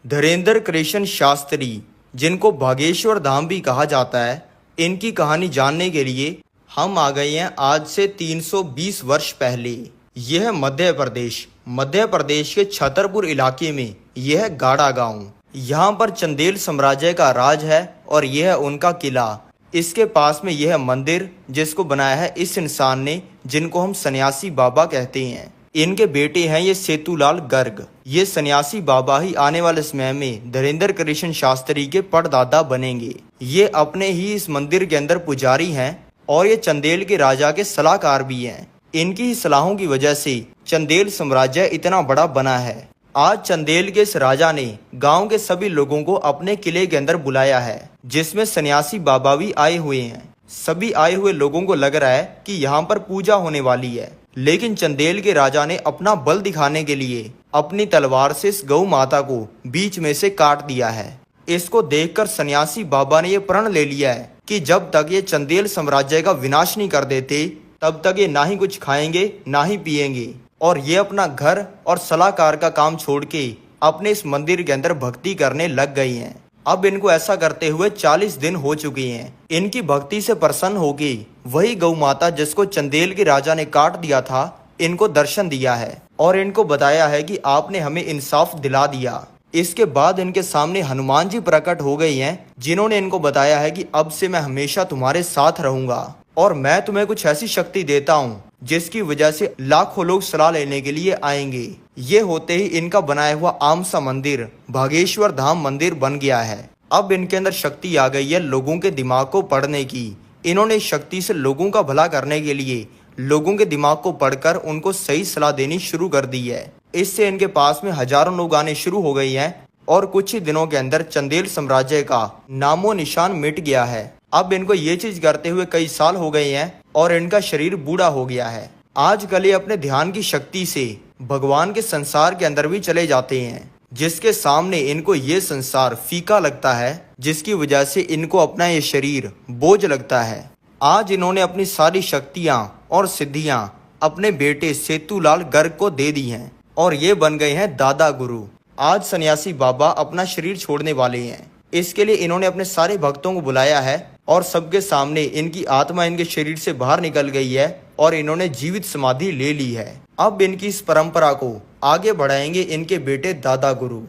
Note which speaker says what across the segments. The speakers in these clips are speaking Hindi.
Speaker 1: धीरेंद्र कृष्ण शास्त्री, जिनको भागेश्वर धाम भी कहा जाता है, इनकी कहानी जानने के लिए हम आ गए हैं आज से 320 वर्ष पहले। यह मध्य प्रदेश के छतरपुर इलाके में यह गाड़ा गांव। यहाँ पर चंदेल साम्राज्य का राज है और यह उनका किला। इसके पास में यह मंदिर जिसको बनाया है इस इंसान ने, जिनको हम सन्यासी बाबा कहते हैं। इनके बेटे हैं ये सेतुलाल गर्ग। ये सन्यासी बाबा ही आने वाले समय में धीरेंद्र कृष्ण शास्त्री के परदादा बनेंगे। ये अपने ही इस मंदिर के अंदर पुजारी हैं और ये चंदेल के राजा के सलाहकार भी हैं। इनकी ही सलाहों की वजह से चंदेल साम्राज्य इतना बड़ा बना है। आज चंदेल के इस राजा ने गांव के सभी लोगों को अपने किले के अंदर बुलाया है, जिसमें सन्यासी बाबा भी आए हुए हैं। सभी आए हुए लोगों को लग रहा है कि यहाँ पर पूजा होने वाली है, लेकिन चंदेल के राजा ने अपना बल दिखाने के लिए अपनी तलवार से इस गौ माता को बीच में से काट दिया है। इसको देखकर सन्यासी बाबा ने यह प्रण ले लिया है कि जब तक ये चंदेल साम्राज्य का विनाश नहीं कर देते, तब तक ये ना ही कुछ खाएंगे ना ही पिएंगे। और ये अपना घर और सलाहकार का काम छोड़ के अपने इस मंदिर के अंदर भक्ति करने लग गई हैं। अब इनको ऐसा करते हुए 40 दिन हो चुके हैं। इनकी भक्ति से प्रसन्न होके वही गौ माता जिसको चंदेल के राजा ने काट दिया था, इनको दर्शन दिया है और इनको बताया है कि आपने हमें इंसाफ दिला दिया। इसके बाद इनके सामने हनुमान जी प्रकट हो गई हैं, जिन्होंने इनको बताया है कि अब से मैं हमेशा तुम्हारे साथ रहूंगा और मैं तुम्हें कुछ ऐसी शक्ति देता हूँ जिसकी वजह से लाखों लोग सलाह लेने के लिए आएंगे। ये होते ही इनका बनाया हुआ आम सा मंदिर भागेश्वर धाम मंदिर बन गया है। अब इनके अंदर शक्ति आ गई है लोगों के दिमाग को पढ़ने की। इन्होंने शक्ति से लोगों का भला करने के लिए लोगों के दिमाग को पढ़कर उनको सही सलाह देनी शुरू कर दी है। इससे इनके पास में हजारों लोग आने शुरू हो गए हैं और कुछ ही दिनों के अंदर चंदेल साम्राज्य का नामो निशान मिट गया है। अब इनको ये चीज करते हुए कई साल हो गए हैं और इनका शरीर बूढ़ा हो गया है। आजकल ये अपने ध्यान की शक्ति से भगवान के संसार के अंदर भी चले जाते हैं, जिसके सामने इनको ये संसार फीका लगता है, जिसकी वजह से इनको अपना ये शरीर बोझ लगता है। आज इन्होंने अपनी सारी शक्तियां और सिद्धियां अपने बेटे सेतुलाल गर्ग को दे दी हैं और ये बन गए हैं दादा गुरु। आज सन्यासी बाबा अपना शरीर छोड़ने वाले हैं। इसके लिए इन्होंने अपने सारे भक्तों को बुलाया है और सबके सामने इनकी आत्मा इनके शरीर से बाहर निकल गई है और इन्होंने जीवित समाधि ले ली है। अब इनकी इस परंपरा को आगे बढ़ाएंगे इनके बेटे दादा गुरु।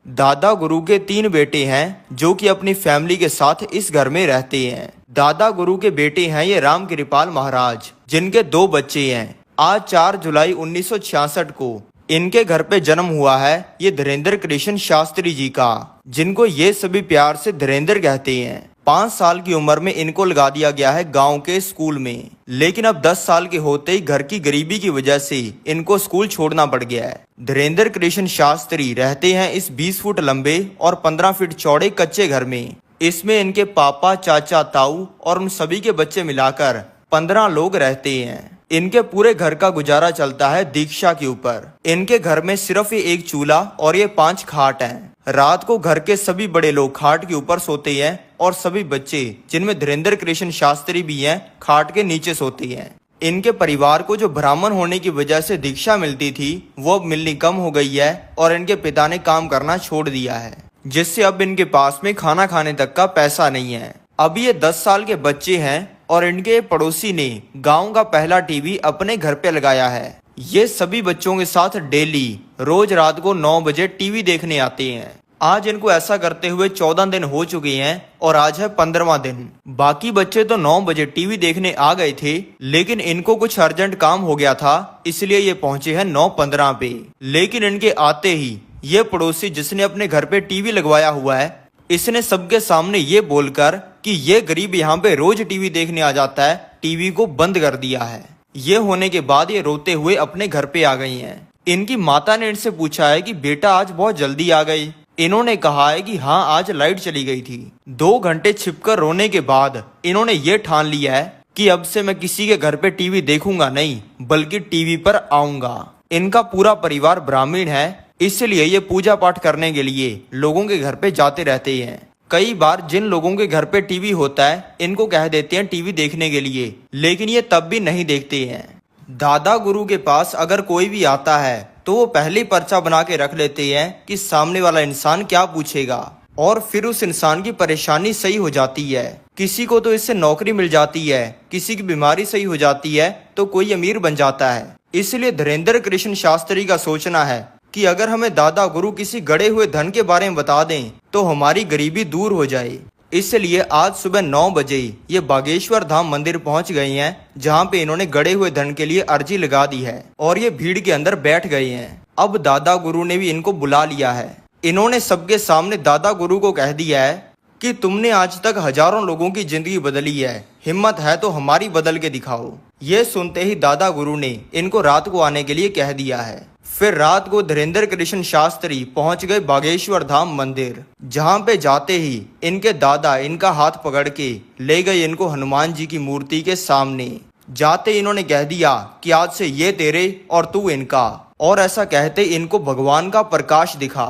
Speaker 1: दादा गुरु के 3 बेटे हैं जो कि अपनी फैमिली के साथ इस घर में रहते हैं। दादा गुरु के बेटे हैं ये राम कृपाल महाराज, जिनके 2 बच्चे हैं। आज 4 जुलाई 1966 को इनके घर पे जन्म हुआ है ये धीरेंद्र कृष्ण शास्त्री जी का, जिनको ये सभी प्यार से धीरेंद्र कहते हैं। 5 साल की उम्र में इनको लगा दिया गया है गांव के स्कूल में, लेकिन अब 10 साल के होते ही घर की गरीबी की वजह से इनको स्कूल छोड़ना पड़ गया है। धीरेंद्र कृष्ण शास्त्री रहते हैं इस 20 फुट लंबे और 15 फीट चौड़े कच्चे घर में। इसमें इनके पापा, चाचा, ताऊ और उन सभी के बच्चे मिलाकर 15 लोग रहते हैं। इनके पूरे घर का गुजारा चलता है दीक्षा के ऊपर। इनके घर में सिर्फ ये 1 चूल्हा और ये 5 खाट हैं। रात को घर के सभी बड़े लोग खाट के ऊपर सोते हैं और सभी बच्चे, जिनमें धीरेंद्र कृष्ण शास्त्री भी हैं, खाट के नीचे सोते हैं। इनके परिवार को जो ब्राह्मण होने की वजह से दीक्षा मिलती थी, वो अब मिलनी कम हो गई है और इनके पिता ने काम करना छोड़ दिया है, जिससे अब इनके पास में खाना खाने तक का पैसा नहीं है। अभी ये 10 साल के बच्चे हैं और इनके पड़ोसी ने गांव का पहला टीवी अपने घर पे लगाया है। ये सभी बच्चों के साथ डेली रोज रात को 9 बजे टीवी देखने आते हैं। आज इनको ऐसा करते हुए 14 दिन हो चुके हैं और आज है 15वां दिन। बाकी बच्चे तो 9 बजे टीवी देखने आ गए थे, लेकिन इनको कुछ अर्जेंट काम हो गया था, इसलिए ये पहुंचे हैं 9:15 पे। लेकिन इनके आते ही ये पड़ोसी जिसने अपने घर पे टीवी लगवाया हुआ है, इसने सबके सामने ये बोलकर कि ये गरीब यहाँ पे रोज टीवी देखने आ जाता है, टीवी को बंद कर दिया है। ये होने के बाद ये रोते हुए अपने घर पे आ गई हैं। इनकी माता ने इनसे पूछा है कि बेटा आज बहुत जल्दी आ गई। इन्होंने कहा है कि हाँ, आज लाइट चली गई थी। 2 घंटे छिपकर रोने के बाद इन्होंने ये ठान लिया है कि अब से मैं किसी के घर पे टीवी देखूंगा नहीं, बल्कि टीवी पर आऊंगा। इनका पूरा परिवार ब्राह्मण है, इसलिए ये पूजा पाठ करने के लिए लोगों के घर पे जाते रहते हैं। कई बार जिन लोगों के घर पे टीवी होता है, इनको कह देते हैं टीवी देखने के लिए, लेकिन ये तब भी नहीं देखते हैं। दादा गुरु के पास अगर कोई भी आता है तो वो पहले ही पर्चा बना के रख लेते हैं कि सामने वाला इंसान क्या पूछेगा, और फिर उस इंसान की परेशानी सही हो जाती है। किसी को तो इससे नौकरी मिल जाती है, किसी की बीमारी सही हो जाती है, तो कोई अमीर बन जाता है। इसलिए धीरेन्द्र कृष्ण शास्त्री का सोचना है कि अगर हमें दादा गुरु किसी गड़े हुए धन के बारे में बता दें तो हमारी गरीबी दूर हो जाए। इसलिए आज सुबह 9 बजे ये बागेश्वर धाम मंदिर पहुंच गए हैं, जहां पे इन्होंने गड़े हुए धन के लिए अर्जी लगा दी है और ये भीड़ के अंदर बैठ गए हैं। अब दादा गुरु ने भी इनको बुला लिया है। इन्होंने सबके सामने दादा गुरु को कह दिया है कि तुमने आज तक हजारों लोगों की जिंदगी बदली है, हिम्मत है तो हमारी बदल के दिखाओ। ये सुनते ही दादा गुरु ने इनको रात को आने के लिए कह दिया है। फिर रात को धीरेन्द्र कृष्ण शास्त्री पहुंच गए बागेश्वर धाम मंदिर, जहां पे जाते ही इनके दादा इनका हाथ पकड़ के ले गए इनको हनुमान जी की मूर्ति के सामने। जाते इन्होंने कह दिया कि आज से ये तेरे और तू इनका, और ऐसा कहते इनको भगवान का प्रकाश दिखा।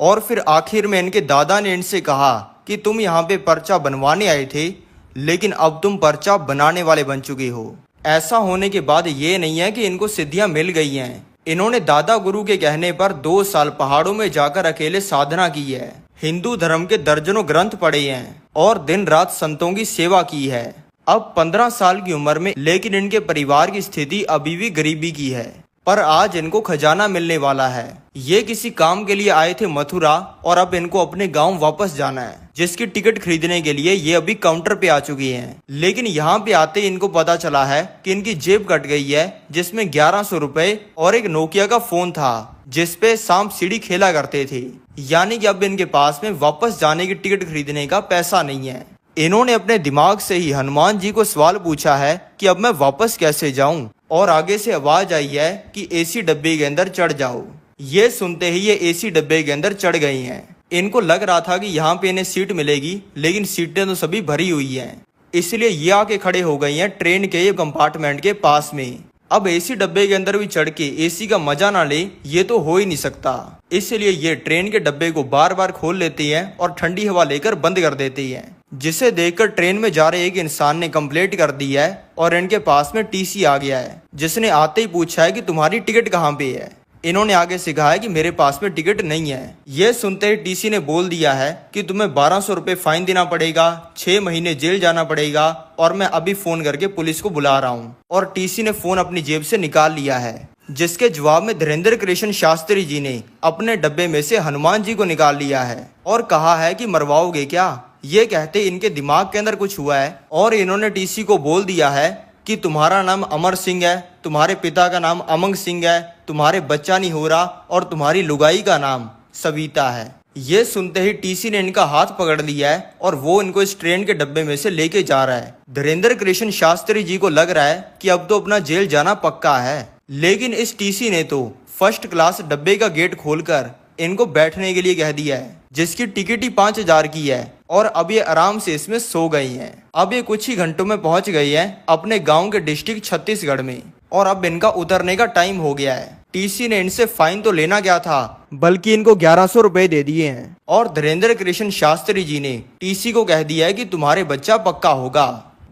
Speaker 1: और फिर आखिर में इनके दादा ने इनसे कहा कि तुम यहाँ पे पर्चा बनवाने आए थे, लेकिन अब तुम पर्चा बनाने वाले बन चुके हो। ऐसा होने के बाद ये नहीं है कि इनको सिद्धियां मिल गई हैं। इन्होंने दादा गुरु के कहने पर 2 साल पहाड़ों में जाकर अकेले साधना की है, हिंदू धर्म के दर्जनों ग्रंथ पढ़े हैं और दिन रात संतों की सेवा की है। अब 15 साल की उम्र में, लेकिन इनके परिवार की स्थिति अभी भी गरीबी की है, पर आज इनको खजाना मिलने वाला है। ये किसी काम के लिए आए थे मथुरा, और अब इनको अपने गांव वापस जाना है, जिसकी टिकट खरीदने के लिए ये अभी काउंटर पे आ चुकी हैं। लेकिन यहाँ पे आते इनको पता चला है कि इनकी जेब कट गई है, जिसमें 1100 रुपए और एक नोकिया का फोन था, जिसपे सांप सीढ़ी खेला करते थे। यानी कि अब इनके पास में वापस जाने की टिकट खरीदने का पैसा नहीं है। इन्होंने अपने दिमाग से ही हनुमान जी को सवाल पूछा है कि अब मैं वापस कैसे जाऊं, और आगे से आवाज आई है कि एसी डब्बे के अंदर चढ़ जाओ। ये सुनते ही ये एसी डब्बे के अंदर चढ़ गई हैं। इनको लग रहा था कि यहाँ पे इन्हें सीट मिलेगी, लेकिन सीटें तो सभी भरी हुई हैं। इसलिए ये आके खड़े हो गई हैं ट्रेन के कंपार्टमेंट के पास में। अब एसी डब्बे के अंदर भी चढ़ के एसी का मजा ना ले, ये तो हो ही नहीं सकता। इसलिए ये ट्रेन के डब्बे को बार बार खोल लेती हैं और ठंडी हवा लेकर बंद कर देती हैं, जिसे देखकर ट्रेन में जा रहे एक इंसान ने कंप्लेंट कर दी है और इनके पास में टीसी आ गया है, जिसने आते ही पूछा है कि तुम्हारी टिकट कहाँ पे है। इन्होंने आगे से कहा है कि मेरे पास में टिकट नहीं है। ये सुनते ही टीसी ने बोल दिया है कि तुम्हें 1200 रुपए फाइन देना पड़ेगा, 6 महीने जेल जाना पड़ेगा, और मैं अभी फोन करके पुलिस को बुला रहा हूँ। और टीसी ने फोन अपनी जेब से निकाल लिया है, जिसके जवाब में धीरेन्द्र कृष्ण शास्त्री जी ने अपने डब्बे में से हनुमान जी को निकाल लिया है और कहा है कि मरवाओगे क्या। ये कहते इनके दिमाग के अंदर कुछ हुआ है और इन्होंने टीसी को बोल दिया है कि तुम्हारा नाम अमर सिंह है, तुम्हारे पिता का नाम अमंग सिंह है, तुम्हारे बच्चा नहीं हो रहा, और तुम्हारी लुगाई का नाम सविता है। ये सुनते ही टीसी ने इनका हाथ पकड़ लिया है और वो इनको इस ट्रेन के डब्बे में से लेके जा रहा है। धीरेन्द्र कृष्ण शास्त्री जी को लग रहा है कि अब तो अपना जेल जाना पक्का है, लेकिन इस टीसी ने तो फर्स्ट क्लास डब्बे का गेट खोलकर इनको बैठने के लिए कह दिया है, जिसकी टिकट ही 5000 की है, और अब ये आराम से इसमें सो गई हैं। अब ये कुछ ही घंटों में पहुंच गई हैं अपने गांव के डिस्ट्रिक्ट छत्तीसगढ़ में, और अब इनका उतरने का टाइम हो गया है। टीसी ने इनसे फाइन तो लेना क्या था, बल्कि इनको 1100 रुपए दे दिए हैं, और धीरेन्द्र कृष्ण शास्त्री जी ने टीसी को कह दिया है कि तुम्हारे बच्चा पक्का होगा।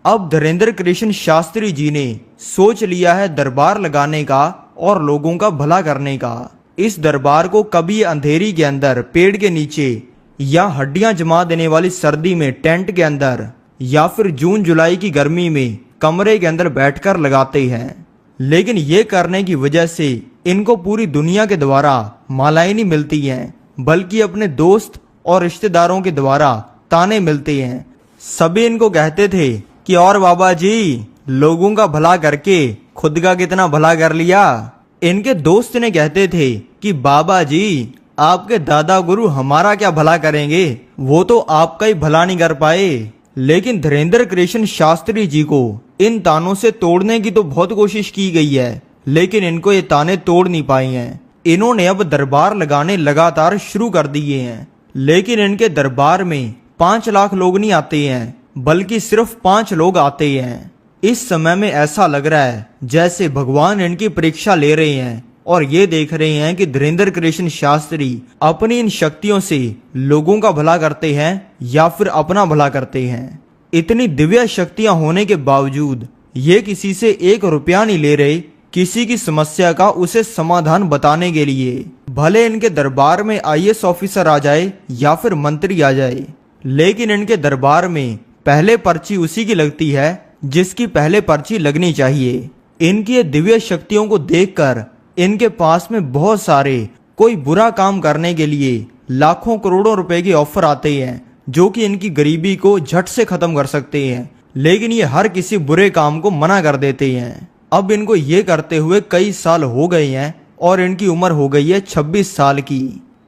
Speaker 1: अब धीरेन्द्र कृष्ण शास्त्री जी ने सोच लिया है दरबार लगाने का और लोगों का भला करने का। इस दरबार को कभी अंधेरी के अंदर पेड़ के नीचे, या हड्डियां जमा देने वाली सर्दी में टेंट के अंदर, या फिर जून जुलाई की गर्मी में कमरे के अंदर बैठकर लगाते हैं। लेकिन ये करने की वजह से इनको पूरी दुनिया के द्वारा मालाएं नहीं मिलती हैं, बल्कि अपने दोस्त और रिश्तेदारों के द्वारा ताने मिलते हैं। सभी इनको कहते थे कि और बाबा जी, लोगों का भला करके खुद का कितना भला कर लिया। इनके दोस्त ने कहते थे कि बाबा जी, आपके दादा गुरु हमारा क्या भला करेंगे, वो तो आपका ही भला नहीं कर पाए। लेकिन धीरेन्द्र कृष्ण शास्त्री जी को इन तानों से तोड़ने की तो बहुत कोशिश की गई है, लेकिन इनको ये ताने तोड़ नहीं पाए हैं। इन्होंने अब दरबार लगाने लगातार शुरू कर दिए हैं, लेकिन इनके दरबार में 5 लाख लोग नहीं आते हैं, बल्कि सिर्फ 5 लोग आते हैं। इस समय में ऐसा लग रहा है जैसे भगवान इनकी परीक्षा ले रहे हैं और ये देख रहे हैं कि धीरेन्द्र कृष्ण शास्त्री अपनी इन शक्तियों से लोगों का भला करते हैं या फिर अपना भला करते हैं। इतनी दिव्य शक्तियां होने के बावजूद ये किसी से 1 रुपया नहीं ले रहे, किसी की समस्या का उसे समाधान बताने के लिए। भले इनके दरबार में आईएएस ऑफिसर आ जाए या फिर मंत्री आ जाए, लेकिन इनके दरबार में पहले पर्ची उसी की लगती है जिसकी पहले पर्ची लगनी चाहिए। इनकी ये दिव्य शक्तियों को देखकर इनके पास में बहुत सारे कोई बुरा काम करने के लिए लाखों करोड़ों रुपए के ऑफर आते हैं, जो कि इनकी गरीबी को झट से खत्म कर सकते हैं। लेकिन ये हर किसी बुरे काम को मना कर देते हैं। अब इनको ये करते हुए कई साल हो गए हैं और इनकी उम्र हो गई है 26 साल की।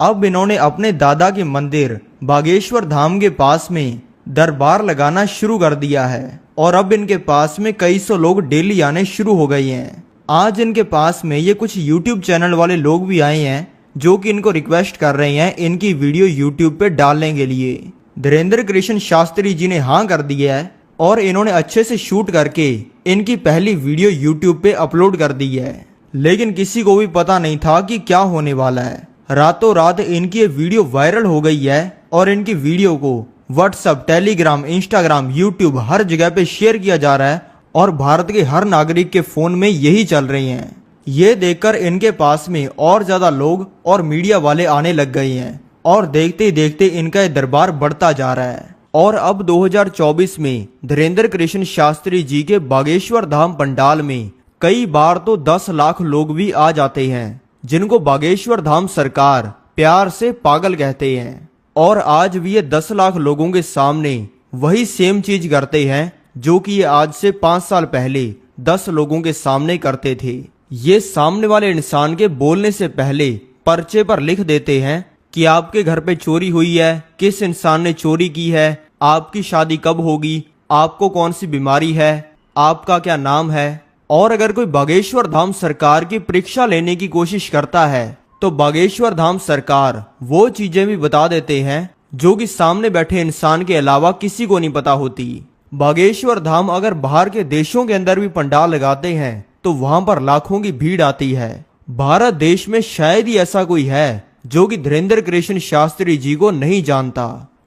Speaker 1: अब इन्होंने अपने दादा के मंदिर बागेश्वर धाम के पास में दरबार लगाना शुरू कर दिया है और अब इनके पास में कई सौ लोग डेली आने शुरू हो गए हैं। आज इनके पास में ये कुछ यूट्यूब चैनल वाले लोग भी आए हैं जो कि इनको रिक्वेस्ट कर रहे हैं इनकी वीडियो यूट्यूब पे डालने के लिए। धीरेन्द्र कृष्ण शास्त्री जी ने हाँ कर दिया है और इन्होंने अच्छे से शूट करके इनकी पहली वीडियो यूट्यूब पे अपलोड कर दी है। लेकिन किसी को भी पता नहीं था कि क्या होने वाला है। रातों रात इनकी ये वीडियो वायरल हो गई है और इनकी वीडियो को व्हाट्सएप, टेलीग्राम, इंस्टाग्राम, यूट्यूब हर जगह पे शेयर किया जा रहा है और भारत के हर नागरिक के फोन में यही चल रही हैं। ये देखकर इनके पास में और ज्यादा लोग और मीडिया वाले आने लग गए हैं और देखते ही देखते इनका दरबार बढ़ता जा रहा है। और अब 2024 में धीरेन्द्र कृष्ण शास्त्री जी के बागेश्वर धाम पंडाल में कई बार तो 10 लाख लोग भी आ जाते हैं, जिनको बागेश्वर धाम सरकार प्यार से पागल कहते हैं। और आज भी ये 10 लाख लोगों के सामने वही सेम चीज करते हैं जो कि ये आज से 5 साल पहले 10 लोगों के सामने करते थे। ये सामने वाले इंसान के बोलने से पहले पर्चे पर लिख देते हैं कि आपके घर पे चोरी हुई है, किस इंसान ने चोरी की है, आपकी शादी कब होगी, आपको कौन सी बीमारी है, आपका क्या नाम है। और अगर कोई बागेश्वर धाम सरकार की परीक्षा लेने की कोशिश करता है तो बागेश्वर धाम सरकार वो चीजें भी बता देते हैं जो कि सामने बैठे इंसान के अलावा किसी को नहीं पता होती। बागेश्वर धाम अगर बाहर के देशों के अंदर भी पंडाल लगाते हैं तो वहां पर लाखों की भीड़ आती है। भारत देश में शायद ही ऐसा कोई है जो कि धीरेन्द्र कृष्ण शास्त्री जी को नहीं जानता।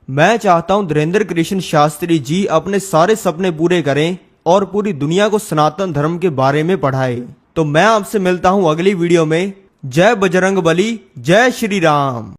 Speaker 1: मैं चाहता हूं धीरेन्द्र कृष्ण शास्त्री जी अपने सारे सपने पूरे करें और पूरी दुनिया को सनातन धर्म के बारे में पढ़ाए। तो मैं आपसे मिलता हूं अगली वीडियो में। जय बजरंगबली, जय श्री राम।